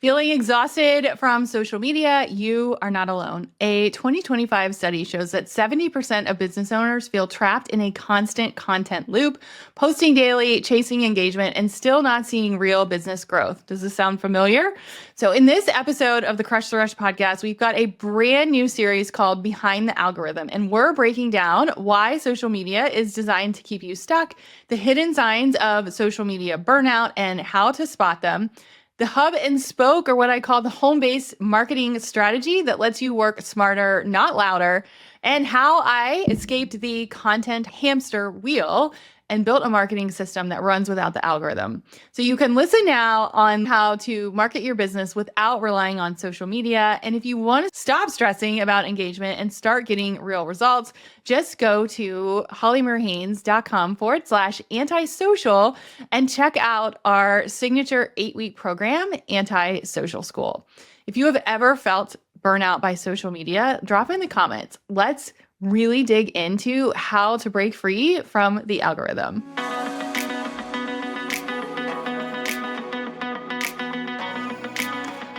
Feeling exhausted from social media? You are not alone. A 2025 study shows that 70% of business owners feel trapped in a constant content loop, posting daily, chasing engagement, and still not seeing real business growth. Does this sound familiar? So, in this episode of the Crush the Rush podcast, we've got a brand new series called Behind the Algorithm, and we're breaking down why social media is designed to keep you stuck, the hidden signs of social media burnout, and how to spot them. The hub and spoke, or what I call the home-based marketing strategy that lets you work smarter, not louder, and how I escaped the content hamster wheel and built a marketing system that runs without the algorithm. So you can listen now on how to market your business without relying on social media. And if you want to stop stressing about engagement and start getting real results, just go to hollymurhaynes.com/antisocial and check out our signature 8-week program, Anti-Social School. If you have ever felt burnout by social media, drop in the comments. Let's really dig into how to break free from the algorithm.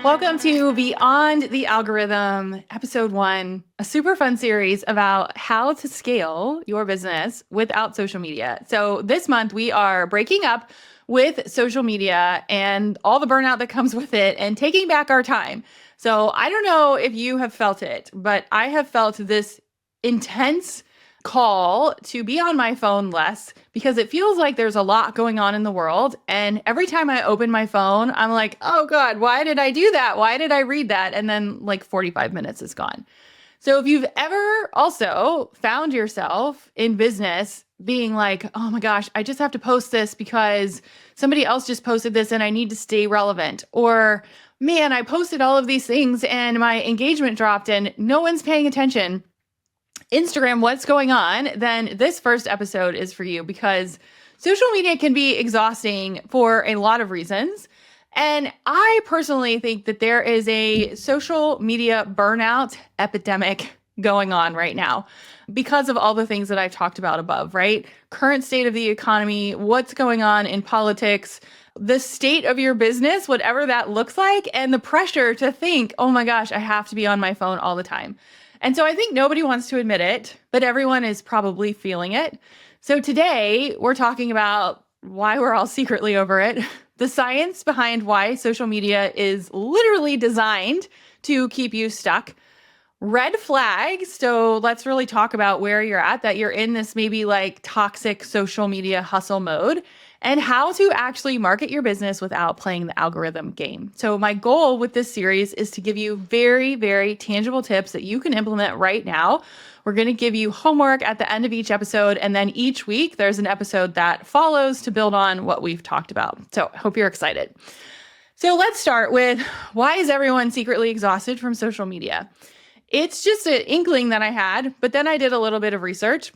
Welcome to Beyond the Algorithm, episode 1, a super fun series about how to scale your business without social media. So this month we are breaking up with social media and all the burnout that comes with it and taking back our time. So I don't know if you have felt it, but I have felt this intense call to be on my phone less because it feels like there's a lot going on in the world. And every time I open my phone, I'm like, oh God, why did I do that? Why did I read that? And then like 45 minutes is gone. So if you've ever also found yourself in business being like, oh my gosh, I just have to post this because somebody else just posted this and I need to stay relevant. Or man, I posted all of these things and my engagement dropped and no one's paying attention. Instagram, what's going on? Then this first episode is for you because social media can be exhausting for a lot of reasons. And I personally think that there is a social media burnout epidemic going on right now because of all the things that I've talked about above, right? Current state of the economy, what's going on in politics, the state of your business, whatever that looks like, and the pressure to think, oh my gosh, I have to be on my phone all the time. And so I think nobody wants to admit it, but everyone is probably feeling it. So today we're talking about why we're all secretly over it, the science behind why social media is literally designed to keep you stuck, red flags. So let's really talk about where you're at, that you're in this maybe like toxic social media hustle mode, and how to actually market your business without playing the algorithm game. So my goal with this series is to give you very, very tangible tips that you can implement right now. We're going to give you homework at the end of each episode, and then each week there's an episode that follows to build on what we've talked about. So I hope you're excited. So let's start with, why is everyone secretly exhausted from social media? It's just an inkling that I had, but then I did a little bit of research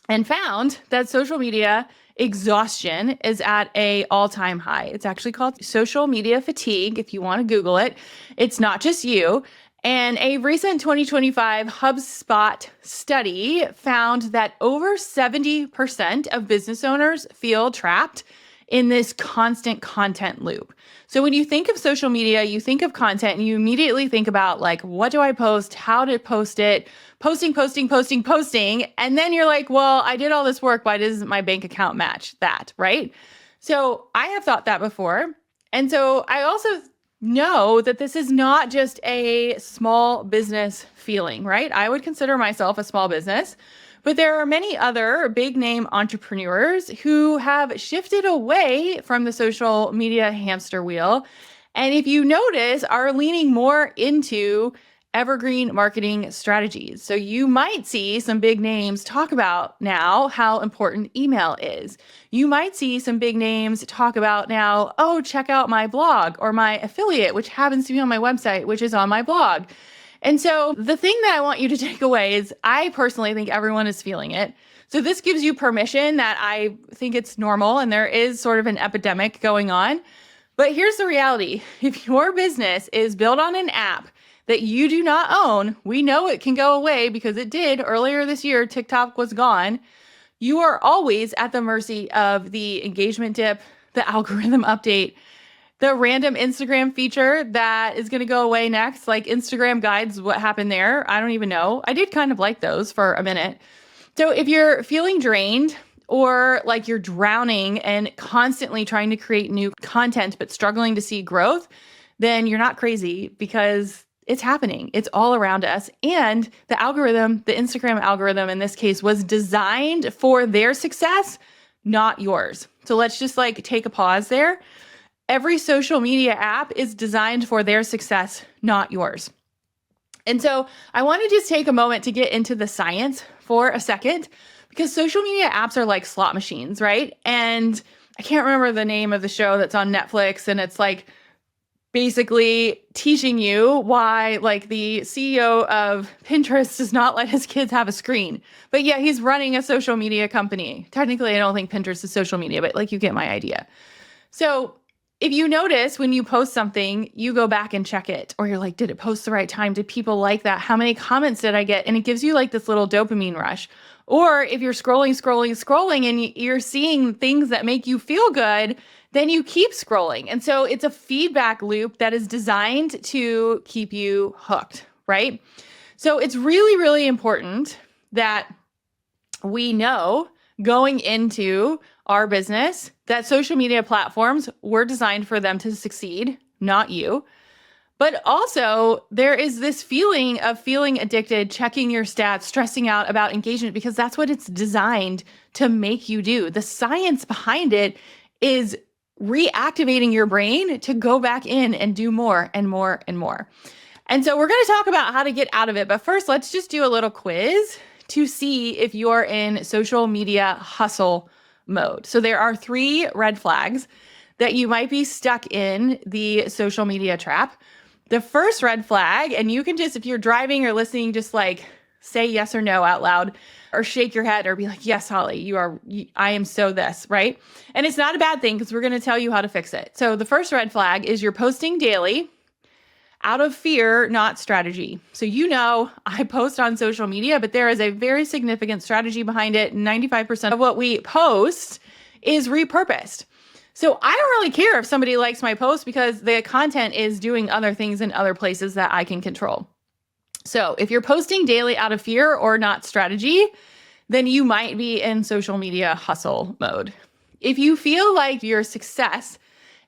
and found that social media exhaustion is at an all-time high. It's actually called social media fatigue, if you want to Google it. It's not just you. And a recent 2025 HubSpot study found that over 70% of business owners feel trapped in this constant content loop. So when you think of social media, you think of content and you immediately think about like, what do I post? How to post it? Posting. And then you're like, well, I did all this work. Why doesn't my bank account match that? Right? So I have thought that before. And so I also know that this is not just a small business feeling, right? I would consider myself a small business. But there are many other big name entrepreneurs who have shifted away from the social media hamster wheel. And if you notice, are leaning more into evergreen marketing strategies. So you might see some big names talk about now how important email is. You might see some big names talk about now, oh, check out my blog or my affiliate, which happens to be on my website, which is on my blog. And so the thing that I want you to take away is I personally think everyone is feeling it. So this gives you permission that I think it's normal and there is sort of an epidemic going on. But here's the reality. If your business is built on an app that you do not own, we know it can go away because it did earlier this year. TikTok was gone. You are always at the mercy of the engagement dip, the algorithm update, the random Instagram feature that is going to go away next, like Instagram guides, what happened there? I don't even know. I did kind of like those for a minute. So if you're feeling drained or like you're drowning and constantly trying to create new content but struggling to see growth, then you're not crazy, because it's happening. It's all around us. And the algorithm, the Instagram algorithm in this case, was designed for their success, not yours. So let's just like take a pause there. Every social media app is designed for their success, not yours. And so I want to just take a moment to get into the science for a second, because social media apps are like slot machines, right? And I can't remember the name of the show that's on Netflix, and it's like basically teaching you why like the CEO of Pinterest does not let his kids have a screen. But yeah, he's running a social media company. Technically, I don't think Pinterest is social media, but like you get my idea. So if you notice when you post something, you go back and check it, or you're like, did it post the right time? Did people like that? How many comments did I get? And it gives you like this little dopamine rush. Or if you're scrolling and you're seeing things that make you feel good, then you keep scrolling. And so it's a feedback loop that is designed to keep you hooked, right? So it's really, really important that we know going into our business that social media platforms were designed for them to succeed, not you. But also, there is this feeling of feeling addicted, checking your stats, stressing out about engagement, because that's what it's designed to make you do. The science behind it is reactivating your brain to go back in and do more and more and more. And so we're going to talk about how to get out of it. But first, let's just do a little quiz to see if you're in social media hustle mode. So there are 3 red flags that you might be stuck in the social media trap. The first red flag, and you can just, if you're driving or listening, just like say yes or no out loud, or shake your head or be like, yes, Holly, I am so this, right? And it's not a bad thing, because we're going to tell you how to fix it. So the first red flag is you're posting daily out of fear, not strategy. So I post on social media, but there is a very significant strategy behind it. 95% of what we post is repurposed. So I don't really care if somebody likes my post, because the content is doing other things in other places that I can control. So if you're posting daily out of fear or not strategy, then you might be in social media hustle mode. If you feel like your success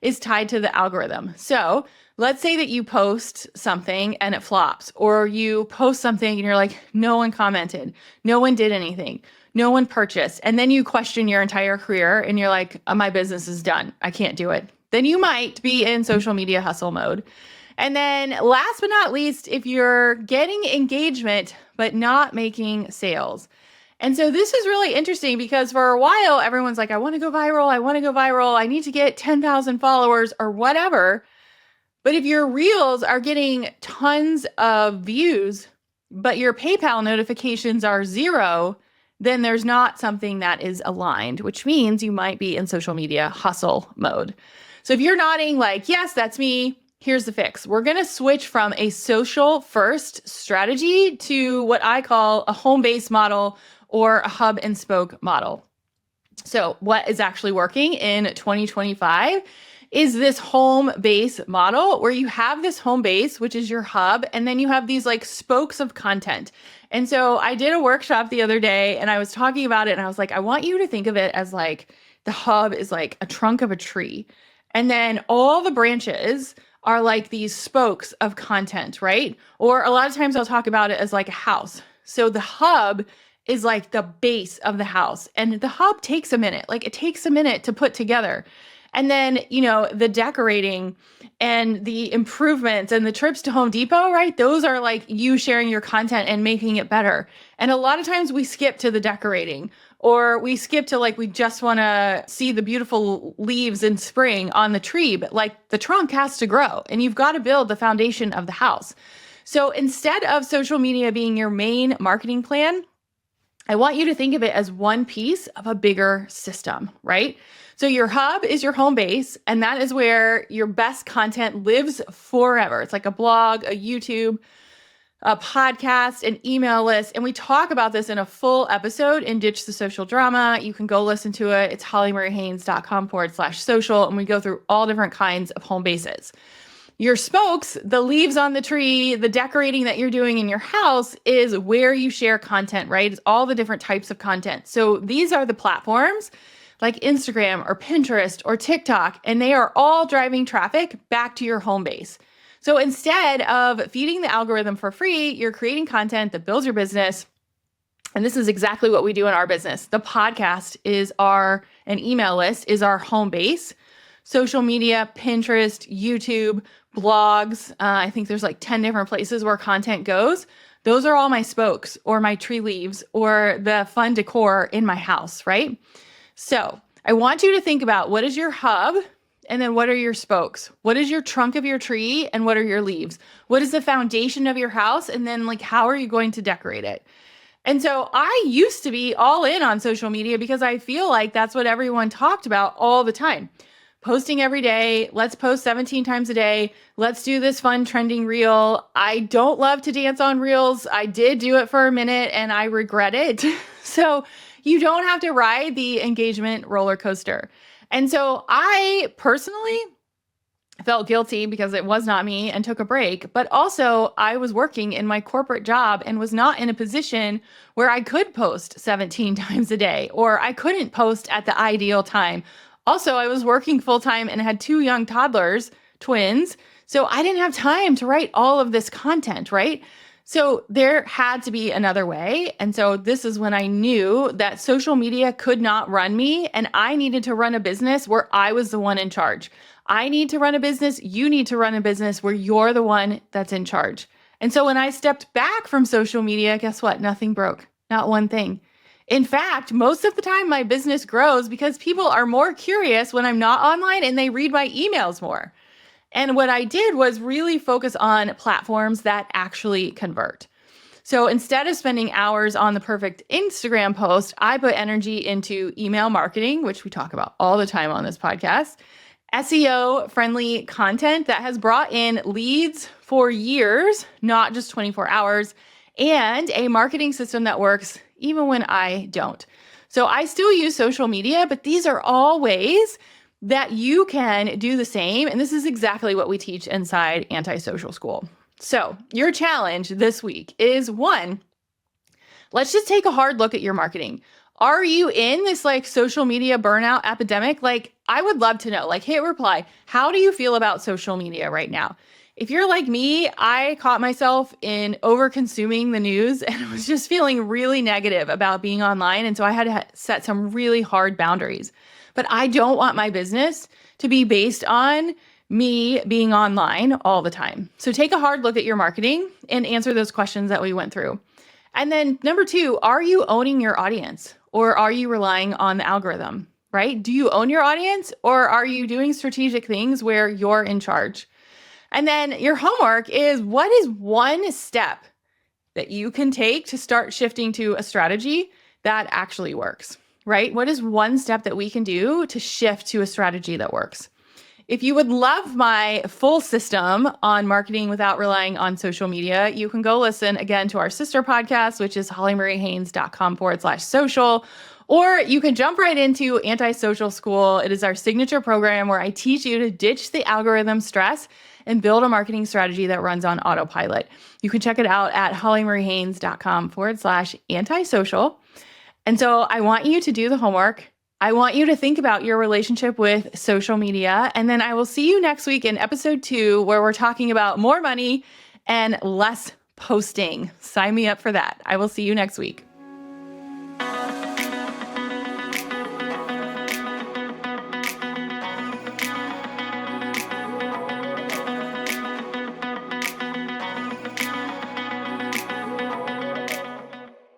is tied to the algorithm. So let's say that you post something and it flops, or you post something and you're like, no one commented, no one did anything, no one purchased. And then you question your entire career and you're like, my business is done, I can't do it. Then you might be in social media hustle mode. And then last but not least, if you're getting engagement, but not making sales. And so this is really interesting, because for a while, everyone's like, I want to go viral. I need to get 10,000 followers or whatever. But if your reels are getting tons of views, but your PayPal notifications are 0, then there's not something that is aligned, which means you might be in social media hustle mode. So if you're nodding like, yes, that's me, here's the fix. We're going to switch from a social first strategy to what I call a home-based model or a hub and spoke model. So what is actually working in 2025 is this home base model, where you have this home base, which is your hub, and then you have these like spokes of content. And so I did a workshop the other day and I was talking about it, and I was like, I want you to think of it as like the hub is like a trunk of a tree. And then all the branches are like these spokes of content, right? Or a lot of times I'll talk about it as like a house. So the hub is like the base of the house, and the hub takes a minute. Like it takes a minute to put together. And then, the decorating and the improvements and the trips to Home Depot, right? Those are like you sharing your content and making it better. And a lot of times we skip to the decorating, or we skip to like, we just want to see the beautiful leaves in spring on the tree, but like the trunk has to grow and you've got to build the foundation of the house. So instead of social media being your main marketing plan, I want you to think of it as one piece of a bigger system, right? So your hub is your home base, and that is where your best content lives forever. It's like a blog, a YouTube, a podcast, an email list, and we talk about this in a full episode in Ditch the Social Drama. You can go listen to it. It's hollymariehaynes.com/social, and we go through all different kinds of home bases. Your spokes, the leaves on the tree, the decorating that you're doing in your house is where you share content, right? It's all the different types of content. So these are the platforms like Instagram or Pinterest or TikTok, and they are all driving traffic back to your home base. So instead of feeding the algorithm for free, you're creating content that builds your business. And this is exactly what we do in our business. The podcast is an email list is our home base. Social media, Pinterest, YouTube, blogs. I think there's like 10 different places where content goes. Those are all my spokes or my tree leaves or the fun decor in my house, right? So I want you to think about what is your hub and then what are your spokes? What is your trunk of your tree and what are your leaves? What is the foundation of your house? And then like, how are you going to decorate it? And so I used to be all in on social media because I feel like that's what everyone talked about all the time. Posting every day. Let's post 17 times a day. Let's do this fun trending reel. I don't love to dance on reels. I did do it for a minute and I regret it. So you don't have to ride the engagement roller coaster. And so I personally felt guilty because it was not me and took a break. But also I was working in my corporate job and was not in a position where I could post 17 times a day or I couldn't post at the ideal time. Also, I was working full time and had 2 young toddlers, twins. So I didn't have time to write all of this content, right? So there had to be another way. And so this is when I knew that social media could not run me and I needed to run a business where I was the one in charge. I need to run a business. You need to run a business where you're the one that's in charge. And so when I stepped back from social media, guess what? Nothing broke, not one thing. In fact, most of the time my business grows because people are more curious when I'm not online and they read my emails more. And what I did was really focus on platforms that actually convert. So instead of spending hours on the perfect Instagram post, I put energy into email marketing, which we talk about all the time on this podcast, SEO-friendly content that has brought in leads for years, not just 24 hours, and a marketing system that works even when I don't. So I still use social media, but these are all ways that you can do the same. And this is exactly what we teach inside Antisocial School. So your challenge this week is 1, let's just take a hard look at your marketing. Are you in this like social media burnout epidemic? Like, I would love to know, like, hit reply. How do you feel about social media right now? If you're like me, I caught myself in over consuming the news and was just feeling really negative about being online. And so I had to set some really hard boundaries. But I don't want my business to be based on me being online all the time. So take a hard look at your marketing and answer those questions that we went through. And then number 2, are you owning your audience or are you relying on the algorithm, right? Do you own your audience or are you doing strategic things where you're in charge? And then your homework is, what is one step that you can take to start shifting to a strategy that actually works, right? What is one step that we can do to shift to a strategy that works? If you would love my full system on marketing without relying on social media, you can go listen again to our sister podcast, which is hollymariehaynes.com/social. Or you can jump right into Antisocial School. It is our signature program where I teach you to ditch the algorithm stress and build a marketing strategy that runs on autopilot. You can check it out at hollymariehaynes.com/antisocial. And so I want you to do the homework. I want you to think about your relationship with social media. And then I will see you next week in episode 2, where we're talking about more money and less posting. Sign me up for that. I will see you next week.